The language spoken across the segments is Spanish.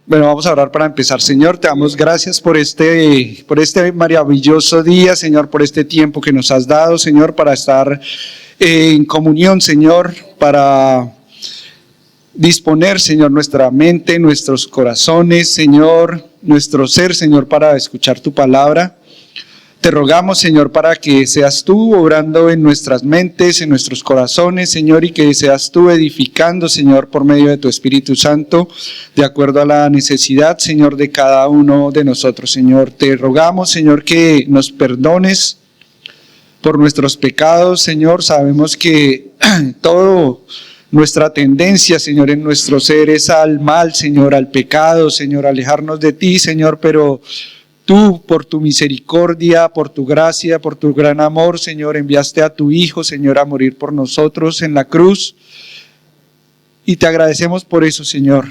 Bueno, vamos a orar para empezar. Señor, te damos gracias por este maravilloso día, Señor, por este tiempo que nos has dado, Señor, para estar en comunión, Señor, para disponer, Señor, nuestra mente, nuestros corazones, Señor, nuestro ser, Señor, para escuchar tu palabra. Te rogamos, Señor, para que seas tú obrando en nuestras mentes, en nuestros corazones, Señor, y que seas tú edificando, Señor, por medio de tu Espíritu Santo, de acuerdo a la necesidad, Señor, de cada uno de nosotros, Señor. Te rogamos, Señor, que nos perdones por nuestros pecados, Señor. Sabemos que nuestra tendencia, Señor, en nuestro ser es al mal, Señor, al pecado, Señor, alejarnos de ti, Señor, pero tú, por tu misericordia, por tu gracia, por tu gran amor, Señor, enviaste a tu Hijo, Señor, a morir por nosotros en la cruz. Y te agradecemos por eso, Señor,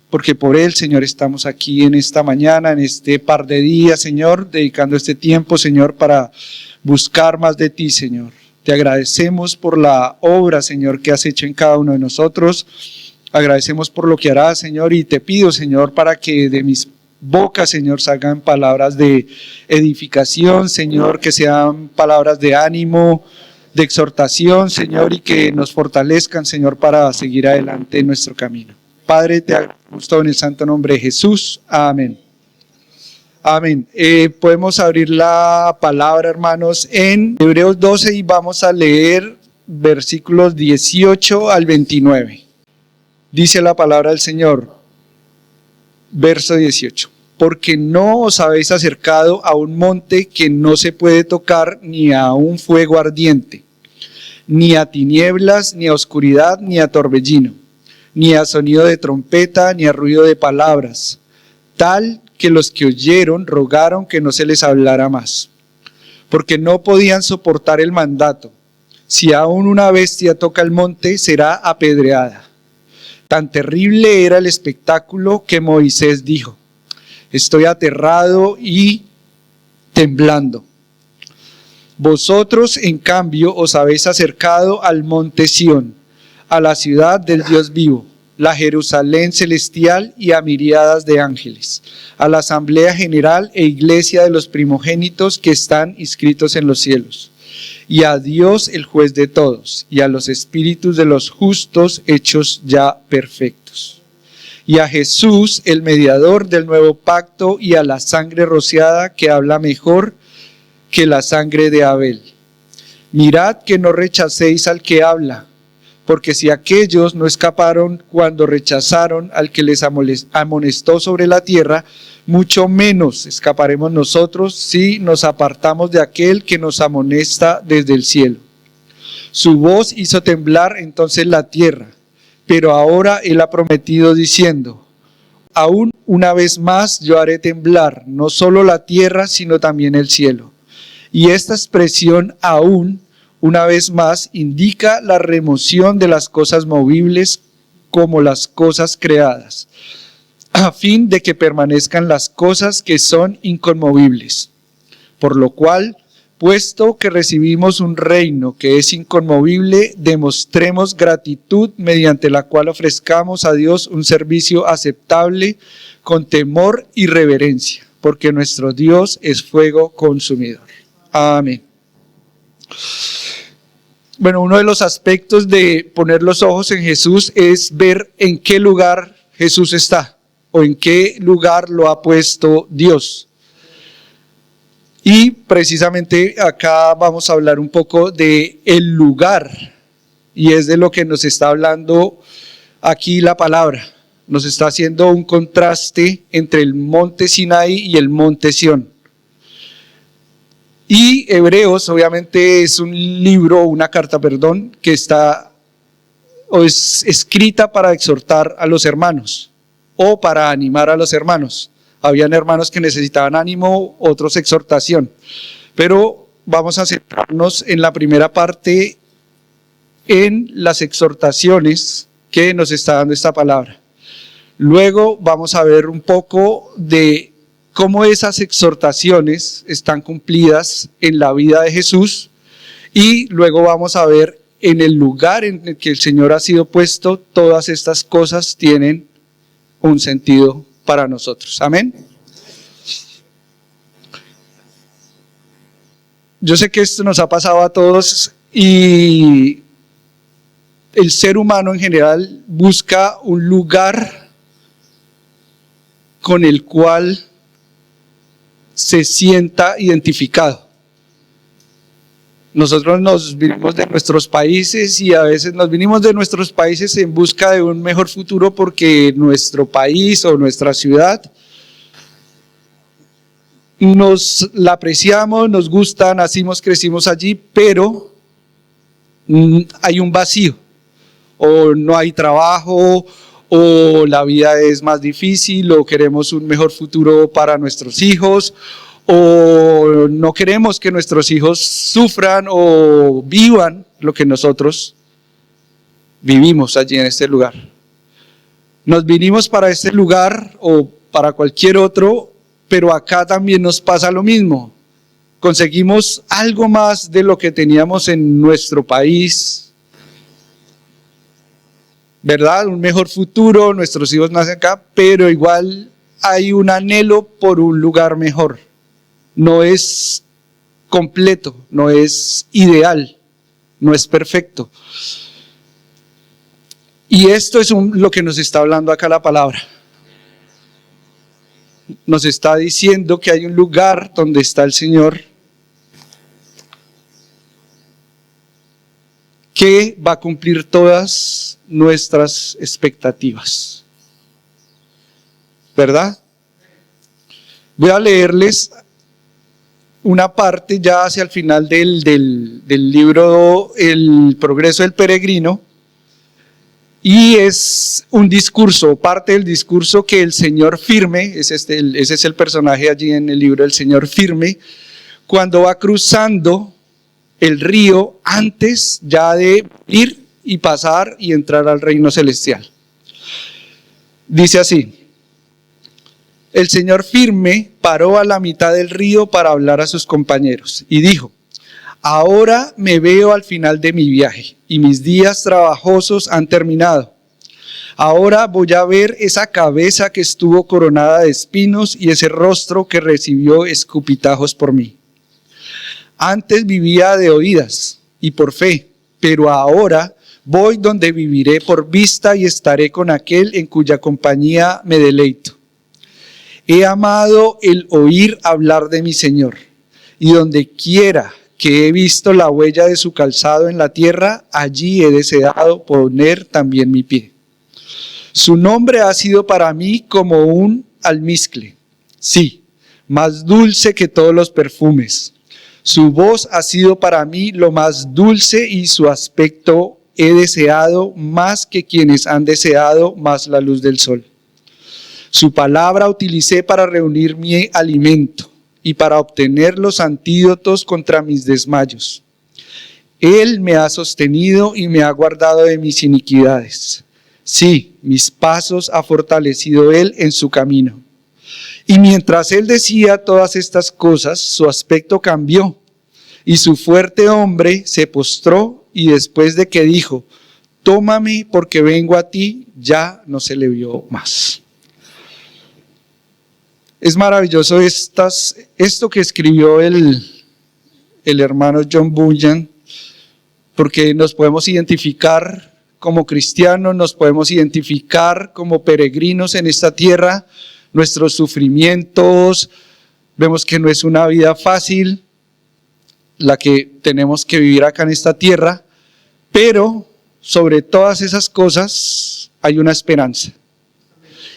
porque por Él, Señor, estamos aquí en esta mañana, en este par de días, Señor, dedicando este tiempo, Señor, para buscar más de ti, Señor. Te agradecemos por la obra, Señor, que has hecho en cada uno de nosotros. Agradecemos por lo que harás, Señor, y te pido, Señor, para que de mis bocas, Señor, salgan palabras de edificación, Señor, que sean palabras de ánimo, de exhortación, Señor, y que nos fortalezcan, Señor, para seguir adelante en nuestro camino. Padre, te agradezco en el santo nombre de Jesús. Amén. Amén. Podemos abrir la palabra, hermanos, en Hebreos 12 y vamos a leer versículos 18 al 29. Dice la palabra del Señor. Verso 18. Porque no os habéis acercado a un monte que no se puede tocar, ni a un fuego ardiente, ni a tinieblas, ni a oscuridad, ni a torbellino, ni a sonido de trompeta, ni a ruido de palabras, tal que los que oyeron rogaron que no se les hablara más, porque no podían soportar el mandato. Si aún una bestia toca el monte, será apedreada. Tan terrible era el espectáculo que Moisés dijo: estoy aterrado y temblando. Vosotros, en cambio, os habéis acercado al monte Sión, a la ciudad del Dios vivo, la Jerusalén celestial y a miríadas de ángeles, a la asamblea general e iglesia de los primogénitos que están inscritos en los cielos, y a Dios el juez de todos, y a los espíritus de los justos hechos ya perfectos, y a Jesús el mediador del nuevo pacto, y a la sangre rociada que habla mejor que la sangre de Abel. Mirad que no rechacéis al que habla, porque si aquellos no escaparon cuando rechazaron al que les amonestó sobre la tierra, mucho menos escaparemos nosotros si nos apartamos de aquel que nos amonesta desde el cielo. Su voz hizo temblar entonces la tierra, pero ahora Él ha prometido diciendo: aún una vez más yo haré temblar no solo la tierra, sino también el cielo. Y esta expresión aún una vez más indica la remoción de las cosas movibles como las cosas creadas, a fin de que permanezcan las cosas que son inconmovibles. Por lo cual, puesto que recibimos un reino que es inconmovible, demostremos gratitud mediante la cual ofrezcamos a Dios un servicio aceptable con temor y reverencia, porque nuestro Dios es fuego consumidor. Amén. Bueno, uno de los aspectos de poner los ojos en Jesús es ver en qué lugar Jesús está o en qué lugar lo ha puesto Dios. Y precisamente acá vamos a hablar un poco de el lugar, y es de lo que nos está hablando aquí la palabra. Nos está haciendo un contraste entre el monte Sinaí y el monte Sión. Y Hebreos obviamente es un libro, una carta, que está o es escrita para exhortar a los hermanos o para animar a los hermanos. Habían hermanos que necesitaban ánimo, otros exhortación. Pero vamos a centrarnos en la primera parte, en las exhortaciones que nos está dando esta palabra. Luego vamos a ver un poco de cómo esas exhortaciones están cumplidas en la vida de Jesús, y luego vamos a ver en el lugar en el que el Señor ha sido puesto, todas estas cosas tienen un sentido para nosotros. Amén. Yo sé que esto nos ha pasado a todos y el ser humano en general busca un lugar con el cual se sienta identificado. Nosotros nos vinimos de nuestros países y a veces nos vinimos de nuestros países en busca de un mejor futuro porque nuestro país o nuestra ciudad nos la apreciamos, nos gusta, nacimos, crecimos allí, pero hay un vacío, o no hay trabajo, o la vida es más difícil, o queremos un mejor futuro para nuestros hijos, o no queremos que nuestros hijos sufran o vivan lo que nosotros vivimos allí en este lugar. Nos vinimos para este lugar o para cualquier otro, pero acá también nos pasa lo mismo. Conseguimos algo más de lo que teníamos en nuestro país, ¿verdad? Un mejor futuro, nuestros hijos nacen acá, pero igual hay un anhelo por un lugar mejor. No es completo, no es ideal, no es perfecto. Y esto es lo que nos está hablando acá la palabra. Nos está diciendo que hay un lugar donde está el Señor que va a cumplir todas nuestras expectativas. ¿Verdad? Voy a leerles una parte ya hacia el final del libro El progreso del peregrino, y es un discurso, parte del discurso que el Señor Firme, ese es el personaje allí en el libro, el Señor Firme, cuando va cruzando el río antes ya de ir y pasar y entrar al reino celestial. Dice así: el Señor Firme paró a la mitad del río para hablar a sus compañeros y dijo: ahora me veo al final de mi viaje y mis días trabajosos han terminado. Ahora voy a ver esa cabeza que estuvo coronada de espinos y ese rostro que recibió escupitajos por mí. Antes vivía de oídas y por fe, pero ahora voy donde viviré por vista y estaré con aquel en cuya compañía me deleito. He amado el oír hablar de mi Señor, y donde quiera que he visto la huella de su calzado en la tierra, allí he deseado poner también mi pie. Su nombre ha sido para mí como un almizcle, sí, más dulce que todos los perfumes. Su voz ha sido para mí lo más dulce y su aspecto he deseado más que quienes han deseado más la luz del sol. Su palabra utilicé para reunir mi alimento y para obtener los antídotos contra mis desmayos. Él me ha sostenido y me ha guardado de mis iniquidades. Sí, mis pasos ha fortalecido Él en su camino. Y mientras Él decía todas estas cosas, su aspecto cambió y su fuerte hombre se postró, y después de que dijo: tómame porque vengo a ti, ya no se le vio más. Es maravilloso esto que escribió el hermano John Bunyan, porque nos podemos identificar como cristianos, nos podemos identificar como peregrinos en esta tierra, nuestros sufrimientos, vemos que no es una vida fácil la que tenemos que vivir acá en esta tierra, pero sobre todas esas cosas hay una esperanza.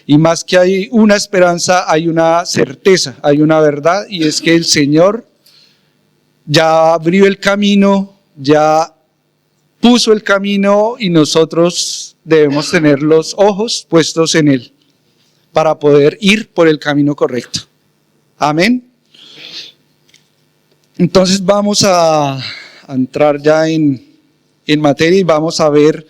Y más que hay una esperanza, hay una certeza, hay una verdad, y es que el Señor ya abrió el camino, ya puso el camino, y nosotros debemos tener los ojos puestos en Él para poder ir por el camino correcto. Amén. Entonces vamos a entrar ya en materia y vamos a ver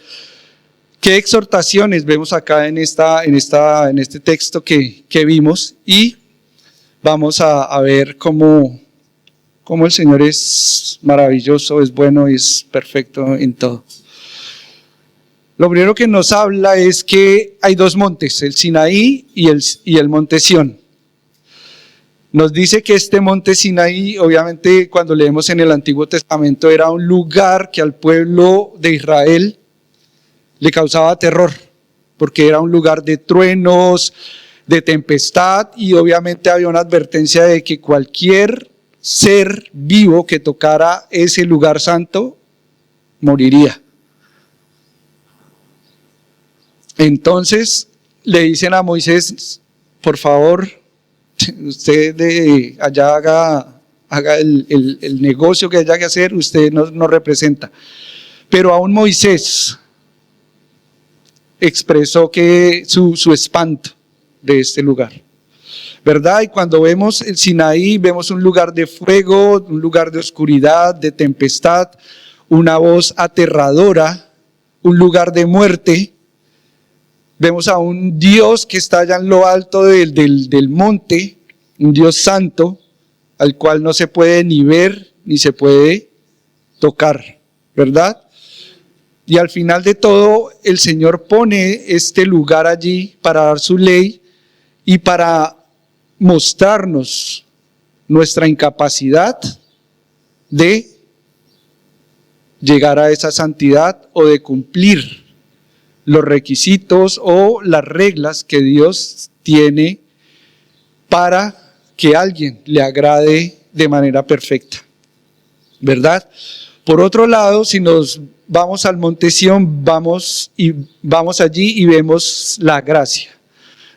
qué exhortaciones vemos acá en este texto que vimos, y vamos a ver cómo el Señor es maravilloso, es bueno y es perfecto en todo. Lo primero que nos habla es que hay dos montes, el Sinaí y el monte Sión. Nos dice que este monte Sinaí, obviamente cuando leemos en el Antiguo Testamento, era un lugar que al pueblo de Israel le causaba terror, porque era un lugar de truenos, de tempestad, y obviamente había una advertencia de que cualquier ser vivo que tocara ese lugar santo moriría. Entonces le dicen a Moisés, por favor, usted de allá haga el negocio que haya que hacer, usted nos representa. Pero aún Moisés expresó que su espanto de este lugar, ¿verdad? Y cuando vemos el Sinaí, vemos un lugar de fuego, un lugar de oscuridad, de tempestad, una voz aterradora, un lugar de muerte. Vemos a un Dios que está allá en lo alto del monte, un Dios santo, al cual no se puede ni ver ni se puede tocar, ¿verdad? Y al final de todo, el Señor pone este lugar allí para dar su ley y para mostrarnos nuestra incapacidad de llegar a esa santidad o de cumplir los requisitos o las reglas que Dios tiene para que alguien le agrade de manera perfecta, ¿verdad? Por otro lado, si nos vamos al monte Sión, vamos allí y vemos la gracia.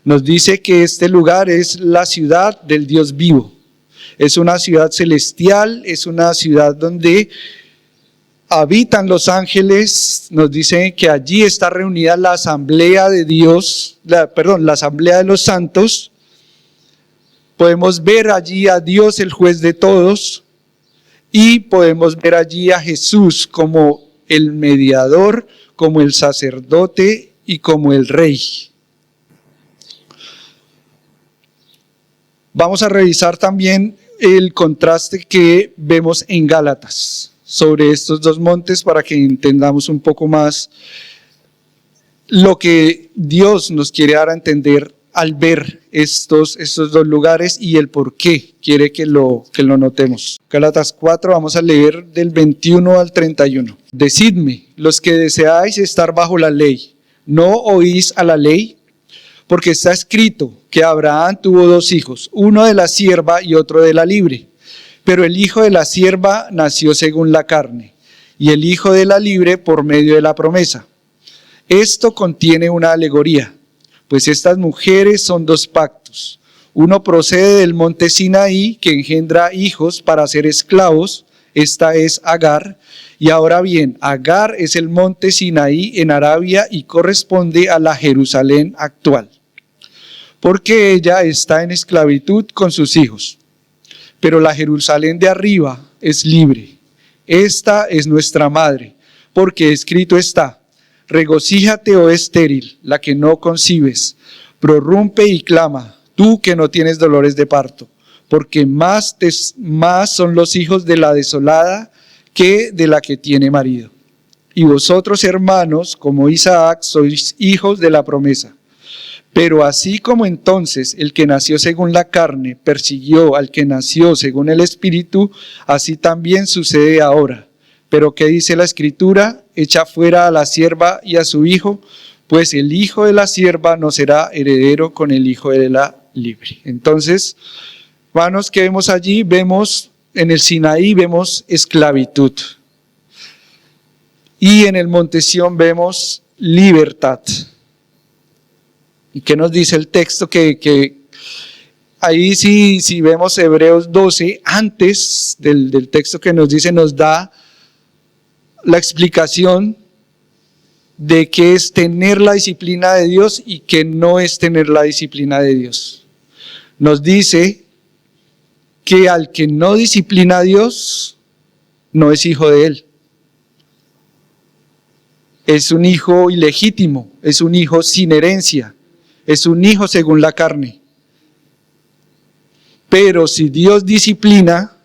Nos dice que este lugar es la ciudad del Dios vivo. Es una ciudad celestial, es una ciudad donde habitan los ángeles. Nos dice que allí está reunida la asamblea de Dios, la asamblea de los santos. Podemos ver allí a Dios, el juez de todos, y podemos ver allí a Jesús como el mediador, como el sacerdote y como el rey. Vamos a revisar también el contraste que vemos en Gálatas sobre estos dos montes para que entendamos un poco más lo que Dios nos quiere dar a entender al ver estos dos lugares y el por qué quiere que lo notemos. Gálatas 4, vamos a leer del 21 al 31. Decidme, los que deseáis estar bajo la ley, ¿no oís a la ley? Porque está escrito que Abraham tuvo dos hijos, uno de la sierva y otro de la libre. Pero el hijo de la sierva nació según la carne, y el hijo de la libre por medio de la promesa. Esto contiene una alegoría, pues estas mujeres son dos pactos. Uno procede del monte Sinaí, que engendra hijos para ser esclavos, esta es Agar. Y ahora bien, Agar es el monte Sinaí en Arabia y corresponde a la Jerusalén actual, porque ella está en esclavitud con sus hijos. Pero la Jerusalén de arriba es libre. Esta es nuestra madre, porque escrito está: regocíjate, oh estéril, la que no concibes, prorrumpe y clama, tú que no tienes dolores de parto, porque más son los hijos de la desolada que de la que tiene marido. Y vosotros, hermanos, como Isaac, sois hijos de la promesa. Pero así como entonces el que nació según la carne persiguió al que nació según el Espíritu, así también sucede ahora. Pero ¿qué dice la Escritura? Echa fuera a la sierva y a su hijo, pues el hijo de la sierva no será heredero con el hijo de la libre. Entonces, hermanos, ¿qué vemos allí? Vemos en el Sinaí, vemos esclavitud. Y en el monte Sión vemos libertad. ¿Y qué nos dice el texto? Que ahí si vemos Hebreos 12, antes del texto que nos dice, nos da la explicación de qué es tener la disciplina de Dios y qué no es tener la disciplina de Dios. Nos dice que al que no disciplina a Dios, no es hijo de Él. Es un hijo ilegítimo, es un hijo sin herencia. Es un hijo según la carne. Pero si Dios disciplina,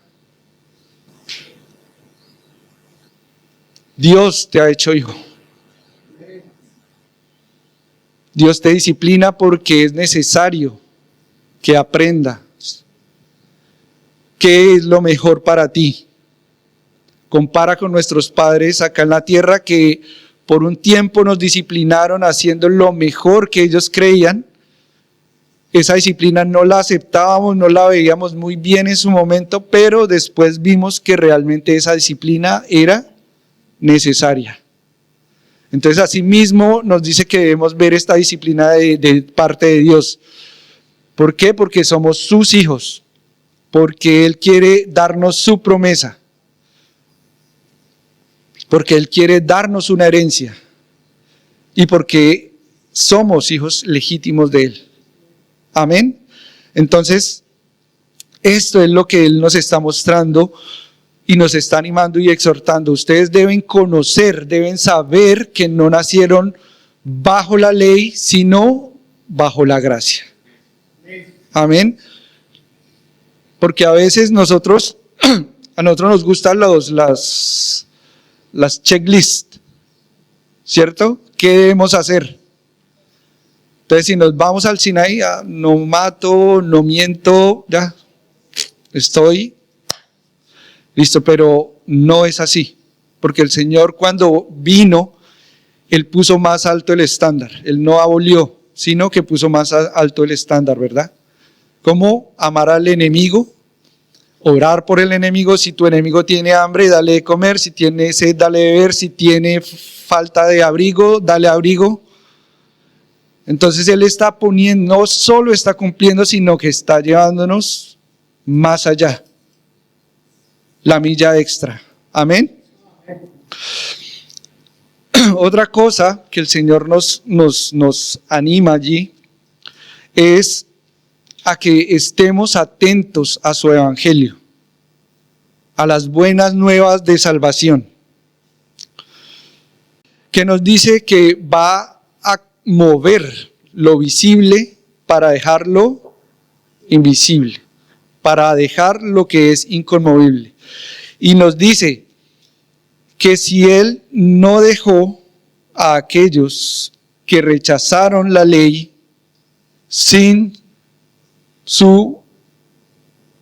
Dios te ha hecho hijo. Dios te disciplina porque es necesario que aprendas qué es lo mejor para ti. Compara con nuestros padres acá en la tierra que por un tiempo nos disciplinaron haciendo lo mejor que ellos creían. Esa disciplina no la aceptábamos, no la veíamos muy bien en su momento, pero después vimos que realmente esa disciplina era necesaria. Entonces, asimismo, nos dice que debemos ver esta disciplina de parte de Dios. ¿Por qué? Porque somos sus hijos, porque Él quiere darnos su promesa, porque Él quiere darnos una herencia y porque somos hijos legítimos de Él. Amén. Entonces, esto es lo que Él nos está mostrando y nos está animando y exhortando. Ustedes deben conocer, deben saber que no nacieron bajo la ley, sino bajo la gracia. Amén. Porque a veces a nosotros nos gustan las checklists, ¿cierto? ¿Qué debemos hacer? Entonces, si nos vamos al Sinaí, no mato, no miento, ya, estoy listo, pero no es así, porque el Señor cuando vino, Él puso más alto el estándar, Él no abolió, sino que puso más alto el estándar, ¿verdad? ¿Cómo amar al enemigo? Orar por el enemigo. Si tu enemigo tiene hambre, dale de comer. Si tiene sed, dale de beber. Si tiene falta de abrigo, dale abrigo. Entonces Él está poniendo, no solo está cumpliendo, sino que está llevándonos más allá. La milla extra. Amén. Otra cosa que el Señor nos anima allí es a que estemos atentos a su evangelio, a las buenas nuevas de salvación, que nos dice que va a mover lo visible para dejarlo invisible, para dejar lo que es inconmovible. Y nos dice que si Él no dejó a aquellos que rechazaron la ley sin su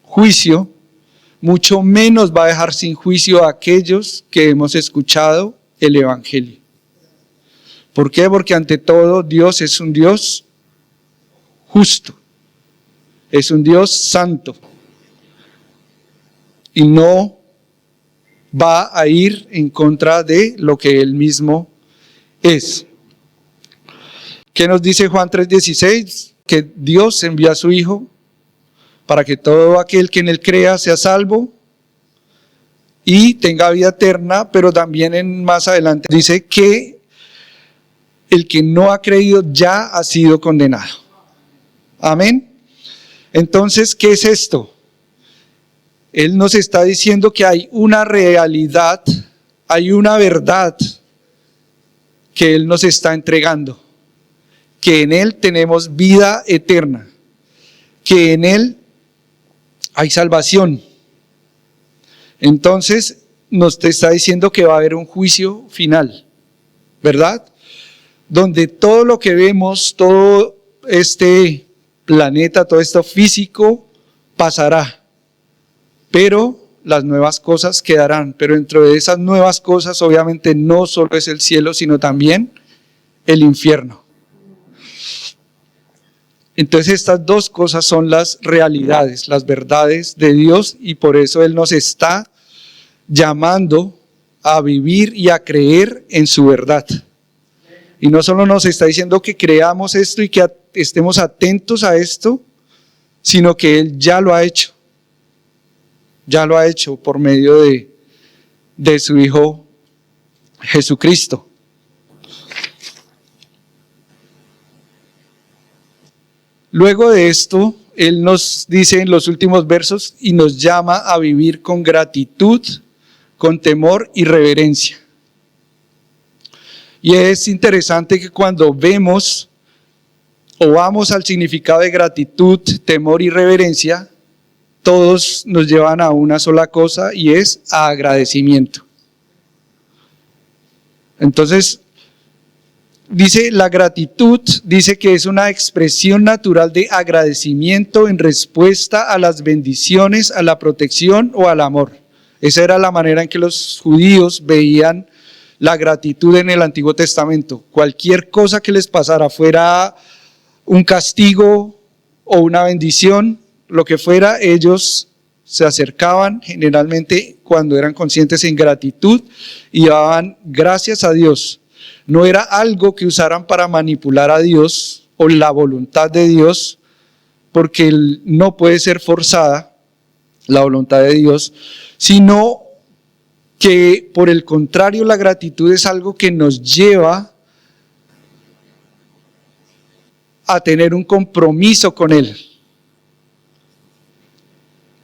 juicio, mucho menos va a dejar sin juicio a aquellos que hemos escuchado el evangelio. ¿Por qué? Porque ante todo Dios es un Dios justo, es un Dios santo y no va a ir en contra de lo que Él mismo es. ¿Qué nos dice Juan 3:16? Que Dios envía a su Hijo para que todo aquel que en Él crea sea salvo y tenga vida eterna, pero también más adelante dice que el que no ha creído ya ha sido condenado. Amén. Entonces, ¿qué es esto? Él nos está diciendo que hay una realidad, hay una verdad que Él nos está entregando, que en Él tenemos vida eterna, que en Él hay salvación. Entonces nos está diciendo que va a haber un juicio final, ¿verdad? Donde todo lo que vemos, todo este planeta, todo esto físico pasará, pero las nuevas cosas quedarán. Pero dentro de esas nuevas cosas obviamente no solo es el cielo, sino también el infierno. Entonces estas dos cosas son las realidades, las verdades de Dios, y por eso Él nos está llamando a vivir y a creer en su verdad. Y no solo nos está diciendo que creamos esto y que estemos atentos a esto, sino que Él ya lo ha hecho. Ya lo ha hecho por medio de su Hijo Jesucristo. Luego de esto, Él nos dice en los últimos versos y nos llama a vivir con gratitud, con temor y reverencia. Y es interesante que cuando vemos o vamos al significado de gratitud, temor y reverencia, todos nos llevan a una sola cosa y es a agradecimiento. Entonces, dice la gratitud, dice que es una expresión natural de agradecimiento en respuesta a las bendiciones, a la protección o al amor. Esa era la manera en que los judíos veían la gratitud en el Antiguo Testamento. Cualquier cosa que les pasara, fuera un castigo o una bendición, lo que fuera, ellos se acercaban generalmente cuando eran conscientes en gratitud y daban gracias a Dios. No era algo que usaran para manipular a Dios o la voluntad de Dios, porque no puede ser forzada la voluntad de Dios, sino que por el contrario la gratitud es algo que nos lleva a tener un compromiso con Él,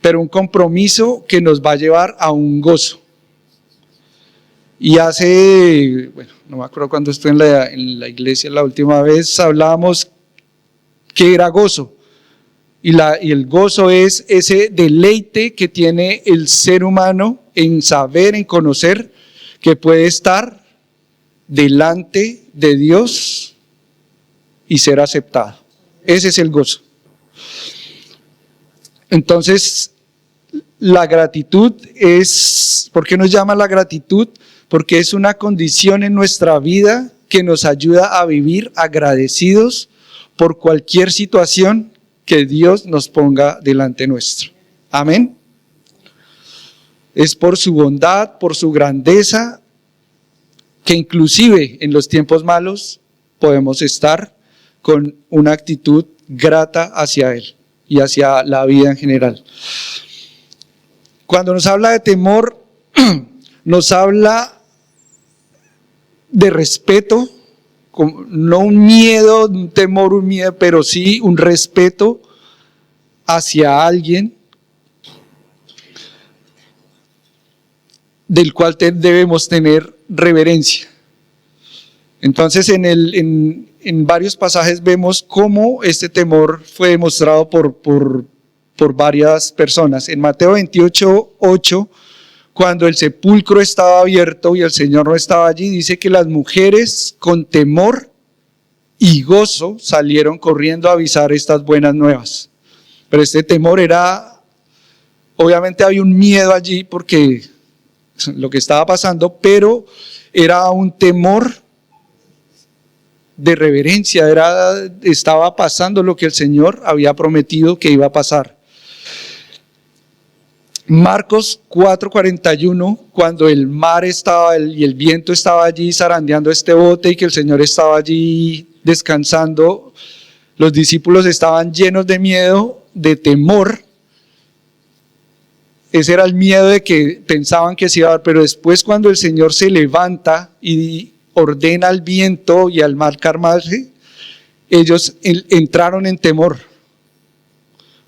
pero un compromiso que nos va a llevar a un gozo. Y no me acuerdo cuando estuve en la iglesia la última vez, hablábamos que era gozo. Y el gozo es ese deleite que tiene el ser humano en saber, en conocer que puede estar delante de Dios y ser aceptado. Ese es el gozo. Entonces, la gratitud es, ¿por qué nos llama la gratitud? Porque es una condición en nuestra vida que nos ayuda a vivir agradecidos por cualquier situación que Dios nos ponga delante nuestro. Amén. Es por su bondad, por su grandeza, que inclusive en los tiempos malos podemos estar con una actitud grata hacia Él y hacia la vida en general. Cuando nos habla de temor, nos habla de respeto, no un miedo, un temor, un miedo, pero sí un respeto hacia alguien del cual debemos tener reverencia. Entonces en varios pasajes vemos cómo este temor fue demostrado por varias personas. En Mateo 28:8, cuando el sepulcro estaba abierto y el Señor no estaba allí, dice que las mujeres con temor y gozo salieron corriendo a avisar estas buenas nuevas. Pero este temor obviamente había un miedo allí porque lo que estaba pasando, pero era un temor de reverencia, estaba pasando lo que el Señor había prometido que iba a pasar. Marcos 4:41, cuando el mar estaba y el viento estaba allí zarandeando este bote y que el Señor estaba allí descansando, los discípulos estaban llenos de miedo, de temor. Ese era el miedo de que pensaban que se iba a dar, pero después cuando el Señor se levanta y ordena al viento y al mar calmarse, ellos entraron en temor.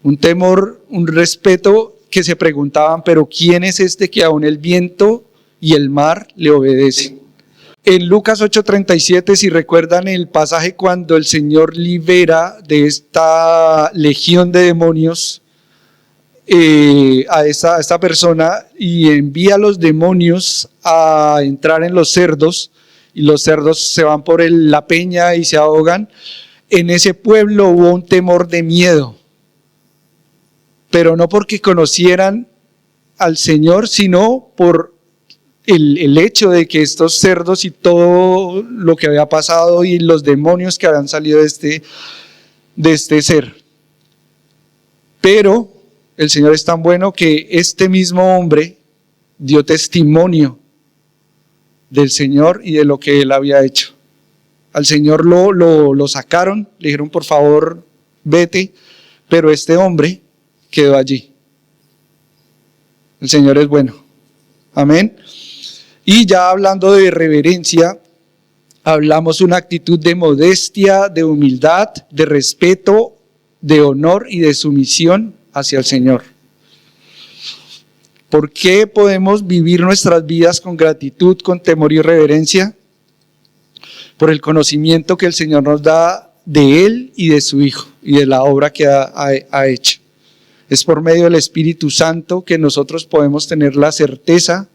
Un temor, un respeto, que se preguntaban, pero ¿quién es este que aún el viento y el mar le obedecen? En Lucas 8:37, si recuerdan el pasaje cuando el Señor libera de esta legión de demonios a esta persona y envía a los demonios a entrar en los cerdos, y los cerdos se van por la peña y se ahogan, en ese pueblo hubo un temor de miedo. Pero no porque conocieran al Señor, sino por el hecho de que estos cerdos y todo lo que había pasado y los demonios que habían salido de este ser. Pero el Señor es tan bueno que este mismo hombre dio testimonio del Señor y de lo que Él había hecho. Al Señor lo sacaron, le dijeron por favor vete, pero este hombre quedó allí. El Señor es bueno. Amén. Y ya hablando de reverencia, hablamos una actitud de modestia, de humildad, de respeto, de honor y de sumisión hacia el Señor. ¿Por qué podemos vivir nuestras vidas con gratitud, con temor y reverencia? Por el conocimiento que el Señor nos da de Él y de su Hijo y de la obra que ha hecho. Es por medio del Espíritu Santo que nosotros podemos tener la certeza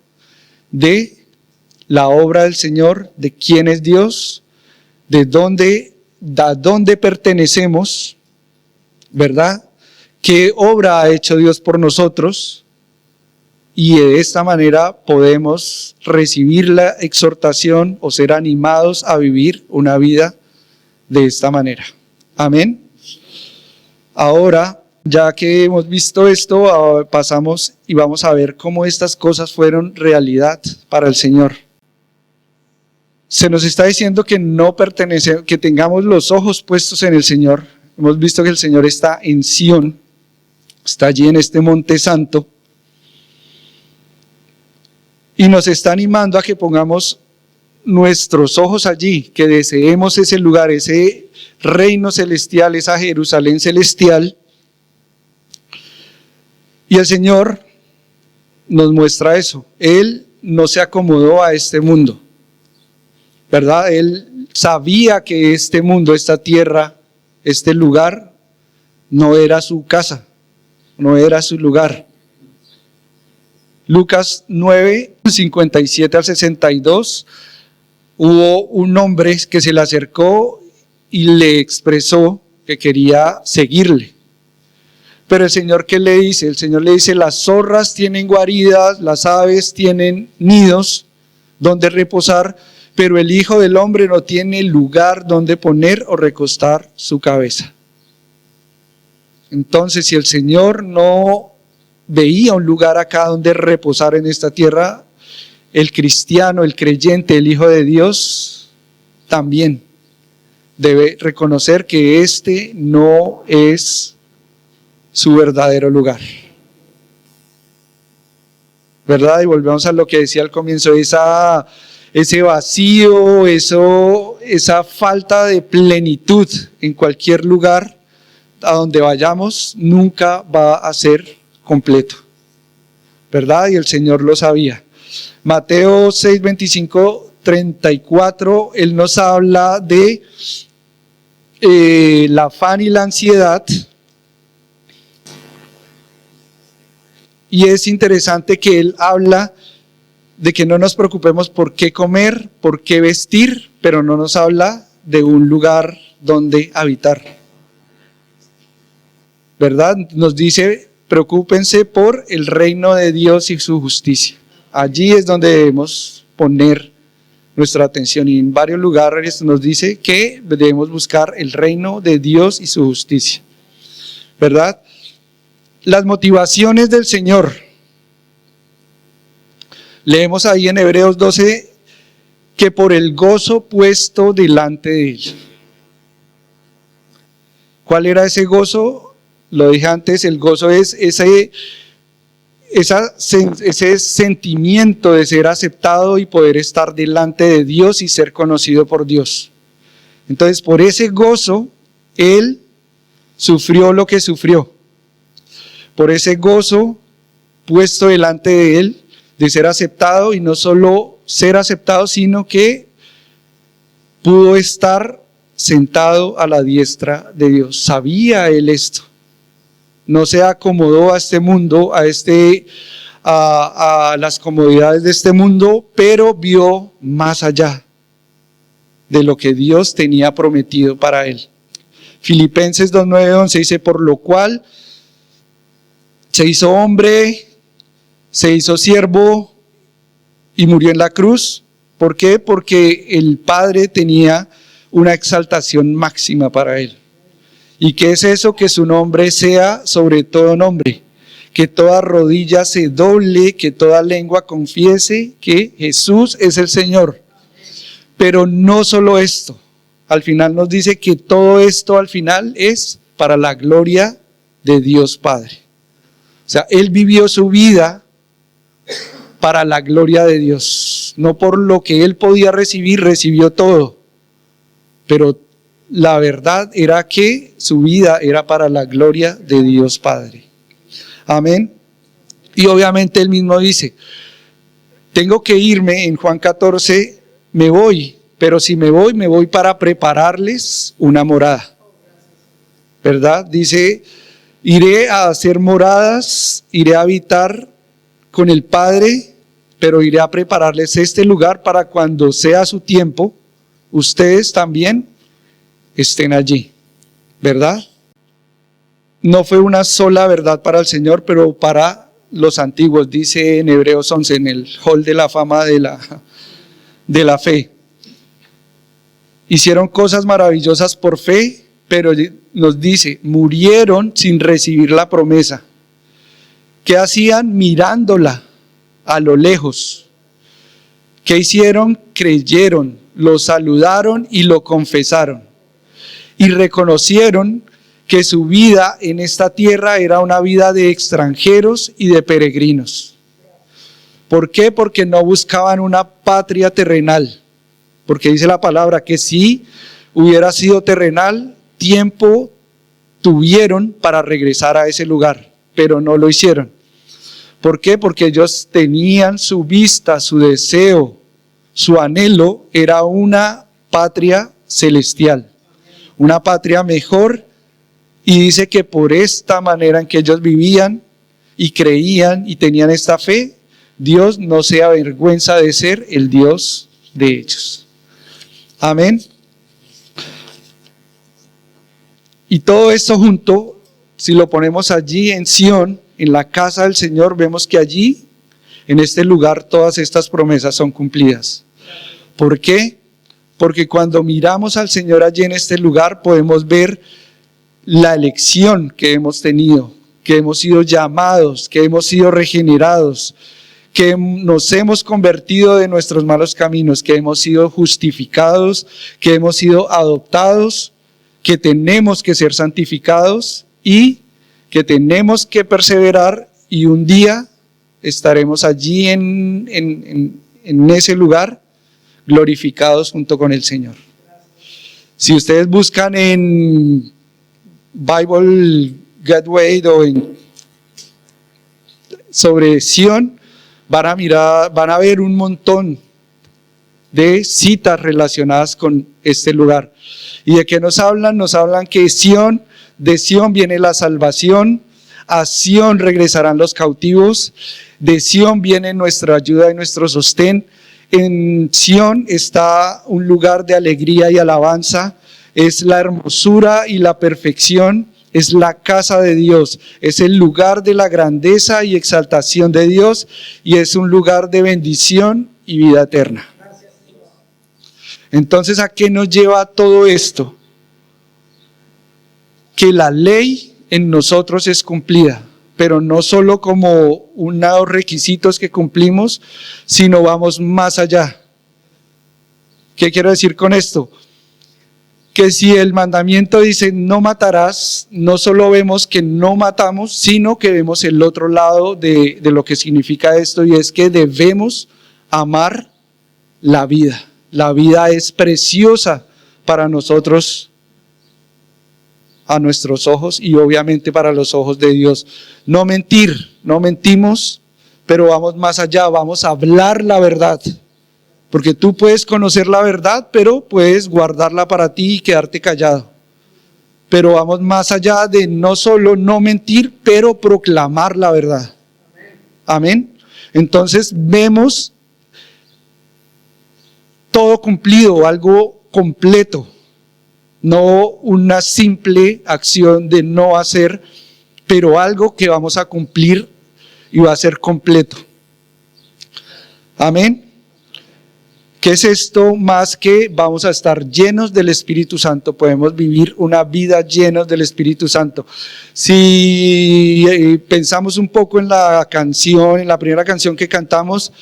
de la obra del Señor, de quién es Dios, a dónde pertenecemos, ¿verdad? ¿Qué obra ha hecho Dios por nosotros? Y de esta manera podemos recibir la exhortación o ser animados a vivir una vida de esta manera. Amén. Ahora, ya que hemos visto esto, pasamos y vamos a ver cómo estas cosas fueron realidad para el Señor. Se nos está diciendo que no pertenece, que tengamos los ojos puestos en el Señor. Hemos visto que el Señor está en Sión, está allí en este monte santo, y nos está animando a que pongamos nuestros ojos allí, que deseemos ese lugar, ese reino celestial, esa Jerusalén celestial. Y el Señor nos muestra eso. Él no se acomodó a este mundo, ¿verdad? Él sabía que este mundo, esta tierra, este lugar, no era su casa, no era su lugar. Lucas 9, 57 al 62, hubo un hombre que se le acercó y le expresó que quería seguirle. Pero el Señor, ¿qué le dice? El Señor le dice, las zorras tienen guaridas, las aves tienen nidos donde reposar, pero el Hijo del Hombre no tiene lugar donde poner o recostar su cabeza. Entonces, si el Señor no veía un lugar acá donde reposar en esta tierra, el cristiano, el creyente, el Hijo de Dios, también debe reconocer que este no es su verdadero lugar. ¿Verdad? Y volvemos a lo que decía al comienzo, ese vacío, esa falta de plenitud en cualquier lugar a donde vayamos, nunca va a ser completo. ¿Verdad? Y el Señor lo sabía. Mateo 6, 25, 34, Él nos habla de el afán y la ansiedad. Y es interesante que Él habla de que no nos preocupemos por qué comer, por qué vestir, pero no nos habla de un lugar donde habitar. ¿Verdad? Nos dice, preocúpense por el reino de Dios y su justicia. Allí es donde debemos poner nuestra atención, y en varios lugares nos dice que debemos buscar el reino de Dios y su justicia. ¿Verdad? Las motivaciones del Señor. Leemos ahí en Hebreos 12 que por el gozo puesto delante de Él. ¿Cuál era ese gozo? Lo dije antes, el gozo es ese sentimiento de ser aceptado y poder estar delante de Dios y ser conocido por Dios. Entonces, por ese gozo, Él sufrió lo que sufrió. Por ese gozo puesto delante de Él, de ser aceptado, y no solo ser aceptado, sino que pudo estar sentado a la diestra de Dios. Sabía Él esto. No se acomodó a este mundo, a las comodidades de este mundo, pero vio más allá de lo que Dios tenía prometido para Él. Filipenses 2, 9, 11 dice, por lo cual se hizo hombre, se hizo siervo y murió en la cruz. ¿Por qué? Porque el Padre tenía una exaltación máxima para Él. ¿Y qué es eso? Que su nombre sea sobre todo nombre, que toda rodilla se doble, que toda lengua confiese que Jesús es el Señor. Pero no solo esto, al final nos dice que todo esto al final es para la gloria de Dios Padre. O sea, Él vivió su vida para la gloria de Dios, no por lo que Él podía recibir, recibió todo, pero la verdad era que su vida era para la gloria de Dios Padre. Amén. Y obviamente Él mismo dice, tengo que irme, en Juan 14, me voy, pero si me voy para prepararles una morada. ¿Verdad? Dice, iré a hacer moradas, iré a habitar con el Padre, pero iré a prepararles este lugar para cuando sea su tiempo, ustedes también estén allí, ¿verdad? No fue una sola verdad para el Señor, pero para los antiguos, dice en Hebreos 11, en el hall de la fama de la fe. Hicieron cosas maravillosas por fe, pero nos dice, murieron sin recibir la promesa. ¿Qué hacían? Mirándola a lo lejos. ¿Qué hicieron? Creyeron, lo saludaron y lo confesaron. Y reconocieron que su vida en esta tierra era una vida de extranjeros y de peregrinos. ¿Por qué? Porque no buscaban una patria terrenal. Porque dice la palabra que si hubiera sido terrenal, tiempo tuvieron para regresar a ese lugar, pero no lo hicieron. ¿Por qué? Porque ellos tenían su vista, su deseo, su anhelo, era una patria celestial, una patria mejor, y dice que por esta manera en que ellos vivían y creían y tenían esta fe, Dios no se avergüenza de ser el Dios de ellos. Amén. Y todo esto junto, si lo ponemos allí en Sión, en la casa del Señor, vemos que allí, en este lugar, todas estas promesas son cumplidas. ¿Por qué? Porque cuando miramos al Señor allí en este lugar, podemos ver la elección que hemos tenido, que hemos sido llamados, que hemos sido regenerados, que nos hemos convertido de nuestros malos caminos, que hemos sido justificados, que hemos sido adoptados, que tenemos que ser santificados y que tenemos que perseverar, y un día estaremos allí en ese lugar glorificados junto con el Señor. Si ustedes buscan en Bible Gateway o sobre Sión, van a ver un montón de citas relacionadas con este lugar. ¿Y de qué nos hablan? Nos hablan que de Sión viene la salvación, a Sión regresarán los cautivos, de Sión viene nuestra ayuda y nuestro sostén. En Sión está un lugar de alegría y alabanza, es la hermosura y la perfección, es la casa de Dios, es el lugar de la grandeza y exaltación de Dios, y es un lugar de bendición y vida eterna. Entonces, ¿a qué nos lleva todo esto? Que la ley en nosotros es cumplida, pero no solo como unos requisitos que cumplimos, sino vamos más allá. ¿Qué quiero decir con esto? Que si el mandamiento dice no matarás, no solo vemos que no matamos, sino que vemos el otro lado de lo que significa esto, y es que debemos amar la vida. La vida es preciosa para nosotros, a nuestros ojos y obviamente para los ojos de Dios. No mentir, no mentimos, pero vamos más allá, vamos a hablar la verdad. Porque tú puedes conocer la verdad, pero puedes guardarla para ti y quedarte callado. Pero vamos más allá de no solo no mentir, pero proclamar la verdad. Amén. Entonces vemos todo cumplido, algo completo. No una simple acción de no hacer, pero algo que vamos a cumplir y va a ser completo. Amén. ¿Qué es esto? Más que vamos a estar llenos del Espíritu Santo, podemos vivir una vida llenos del Espíritu Santo. Si pensamos un poco en la canción, en la primera canción que cantamos,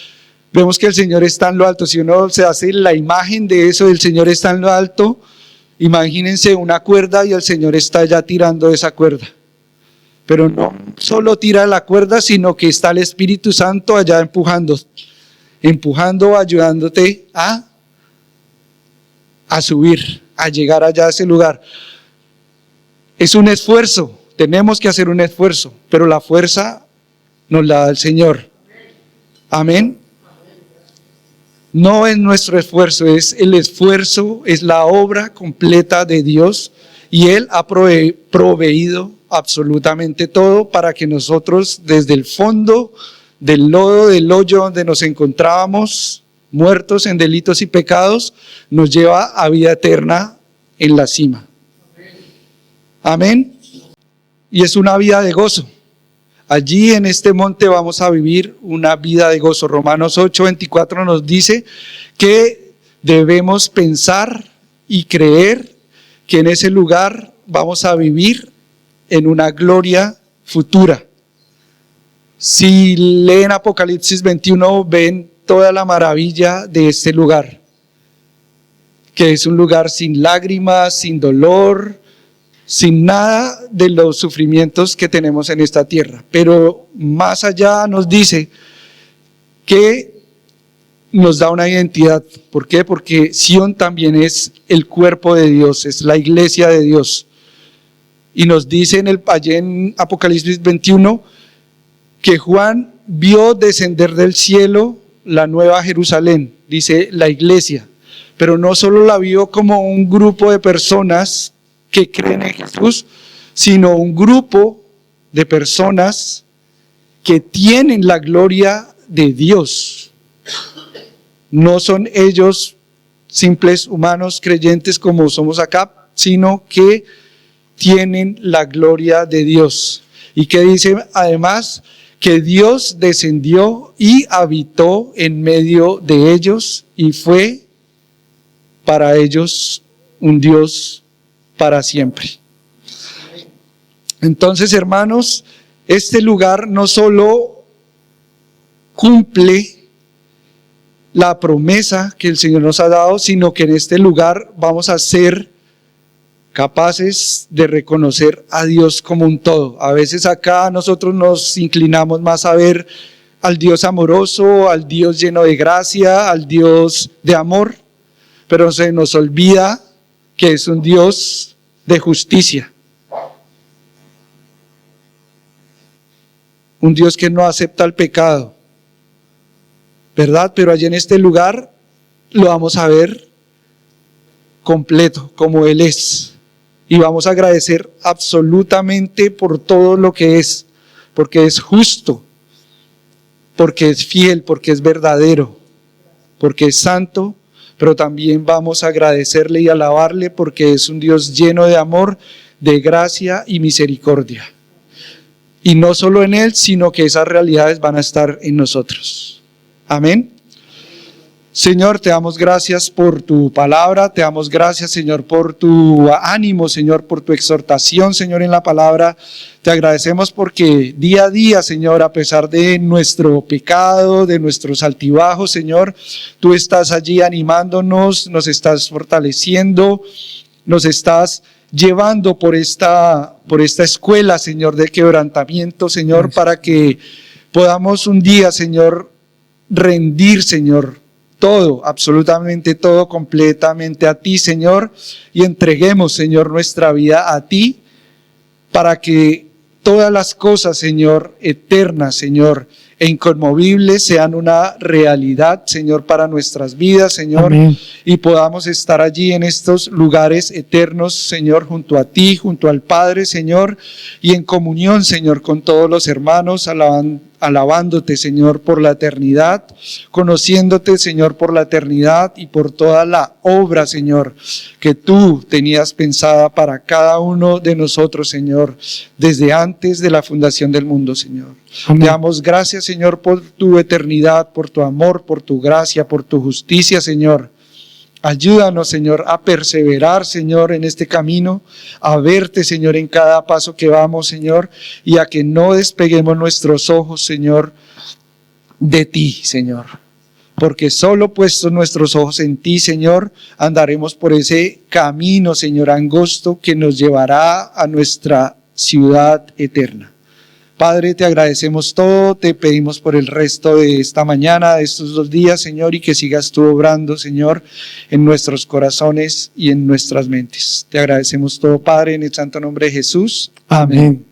vemos que el Señor está en lo alto. Si uno se hace la imagen de eso, el Señor está en lo alto, imagínense una cuerda y el Señor está ya tirando esa cuerda. Pero no solo tira la cuerda, sino que está el Espíritu Santo allá empujando, ayudándote a subir, a llegar allá a ese lugar. Es un esfuerzo, tenemos que hacer un esfuerzo, pero la fuerza nos la da el Señor. Amén. No es nuestro esfuerzo, es el esfuerzo, es la obra completa de Dios, y Él ha proveído absolutamente todo para que nosotros desde el fondo del lodo, del hoyo donde nos encontrábamos, muertos en delitos y pecados, nos lleva a vida eterna en la cima. Amén. Y es una vida de gozo. Allí en este monte vamos a vivir una vida de gozo. Romanos 8:24 nos dice que debemos pensar y creer que en ese lugar vamos a vivir en una gloria futura. Si leen Apocalipsis 21, ven toda la maravilla de este lugar, que es un lugar sin lágrimas, sin dolor, sin nada de los sufrimientos que tenemos en esta tierra. Pero más allá nos dice que nos da una identidad. ¿Por qué? Porque Sión también es el cuerpo de Dios, es la iglesia de Dios. Y nos dice allí en Apocalipsis 21 que Juan vio descender del cielo la nueva Jerusalén, dice la iglesia, pero no solo la vio como un grupo de personas que creen en Jesús, sino un grupo de personas que tienen la gloria de Dios. No son ellos simples humanos creyentes como somos acá, sino que tienen la gloria de Dios. Y que dice además que Dios descendió y habitó en medio de ellos y fue para ellos un Dios para siempre. Entonces, hermanos, este lugar no solo cumple la promesa que el Señor nos ha dado, sino que en este lugar vamos a ser capaces de reconocer a Dios como un todo. A veces acá nosotros nos inclinamos más a ver al Dios amoroso, al Dios lleno de gracia, al Dios de amor, pero se nos olvida que es un Dios de justicia. Un Dios que no acepta el pecado, ¿verdad? Pero allí en este lugar lo vamos a ver completo, como Él es. Y vamos a agradecer absolutamente por todo lo que es, porque es justo, porque es fiel, porque es verdadero, porque es santo, pero también vamos a agradecerle y alabarle porque es un Dios lleno de amor, de gracia y misericordia. Y no solo en Él, sino que esas realidades van a estar en nosotros. Amén. Señor, te damos gracias por tu palabra, te damos gracias, Señor, por tu ánimo, Señor, por tu exhortación, Señor, en la palabra. Te agradecemos porque día a día, Señor, a pesar de nuestro pecado, de nuestros altibajos, Señor, tú estás allí animándonos, nos estás fortaleciendo, nos estás llevando por esta escuela, Señor, de quebrantamiento, Señor, para que podamos un día, Señor, rendir, Señor, todo, absolutamente todo, completamente a ti, Señor, y entreguemos, Señor, nuestra vida a ti, para que todas las cosas, Señor, eternas, Señor, e inconmovibles sean una realidad, Señor, para nuestras vidas, Señor. Amén. Y podamos estar allí en estos lugares eternos, Señor, junto a ti, junto al Padre, Señor, y en comunión, Señor, con todos los hermanos, alabándote, Señor, por la eternidad, conociéndote, Señor, por la eternidad y por toda la obra, Señor, que tú tenías pensada para cada uno de nosotros, Señor, desde antes de la fundación del mundo, Señor. Amén. Te damos gracias, Señor, por tu eternidad, por tu amor, por tu gracia, por tu justicia, Señor. Ayúdanos, Señor, a perseverar, Señor, en este camino, a verte, Señor, en cada paso que vamos, Señor, y a que no despeguemos nuestros ojos, Señor, de ti, Señor. Porque solo puestos nuestros ojos en ti, Señor, andaremos por ese camino, Señor, angosto que nos llevará a nuestra ciudad eterna. Padre, te agradecemos todo, te pedimos por el resto de esta mañana, de estos 2 días, Señor, y que sigas tú obrando, Señor, en nuestros corazones y en nuestras mentes. Te agradecemos todo, Padre, en el santo nombre de Jesús. Amén.